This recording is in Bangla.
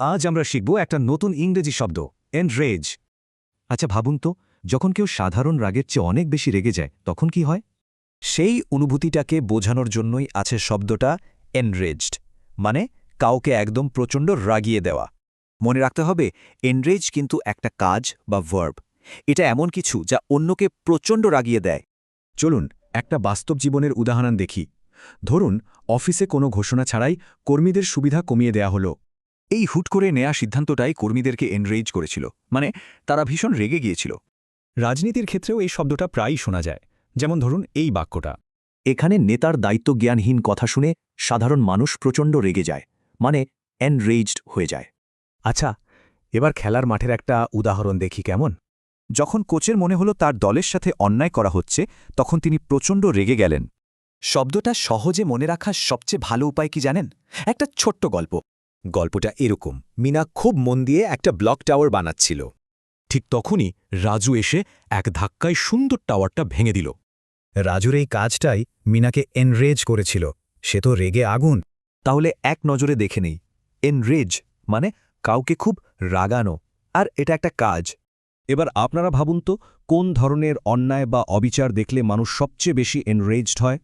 আজ আমরা শিখব একটা নতুন ইংরেজি শব্দ এনরেজ। আচ্ছা ভাবুন তো, যখন কেউ সাধারণ রাগের চেয়ে অনেক বেশি রেগে যায় তখন কি হয়? সেই অনুভূতিটাকে বোঝানোর জন্যই আছে শব্দটা এনরেজড, মানে কাউকে একদম প্রচণ্ড রাগিয়ে দেওয়া। মনে রাখতে হবে, এনরেজ কিন্তু একটা কাজ বা ভার্ব। এটা এমন কিছু যা অন্যকে প্রচণ্ড রাগিয়ে দেয়। চলুন একটা বাস্তব জীবনের উদাহরণ দেখি। ধরুন, অফিসে কোনো ঘোষণা ছাড়াই কর্মীদের সুবিধা কমিয়ে দেয়া হলো। এই হুট করে নেয়া সিদ্ধান্তটাই কর্মীদেরকে এনরেজ করেছিল, মানে তারা ভীষণ রেগে গিয়েছিল। রাজনীতির ক্ষেত্রেও এই শব্দটা প্রায়ই শোনা যায়। যেমন ধরুন এই বাক্যটা, এখানে নেতার দায়িত্বজ্ঞানহীন কথা শুনে সাধারণ মানুষ প্রচণ্ড রেগে যায়, মানে এনরেজড হয়ে যায়। আচ্ছা এবার খেলার মাঠের একটা উদাহরণ দেখি কেমন। যখন কোচের মনে হলো তার দলের সাথে অন্যায় করা হচ্ছে, তখন তিনি প্রচণ্ড রেগে গেলেন। শব্দটা সহজে মনে রাখার সবচেয়ে ভালো উপায় কি জানেন? একটা ছোট্ট গল্প। গল্পটা এরকম: মিনা খুব মন দিয়ে একটা ব্লক টাওয়ার বানাচ্ছিল। ঠিক তখনই রাজু এসে এক ধাক্কায় সুন্দর টাওয়ারটা ভেঙে দিল। রাজুর এই কাজটাই মিনাকে এনরেজ করেছিল। সে তো রেগে আগুন। তাহলে এক নজরে দেখে নেই, এনরেজ মানে কাউকে খুব রাগানো, আর এটা একটা কাজ। এবার আপনারা ভাবুন তো, কোন ধরনের অন্যায় বা অবিচার দেখলে মানুষ সবচেয়ে বেশি এনরেজড হয়?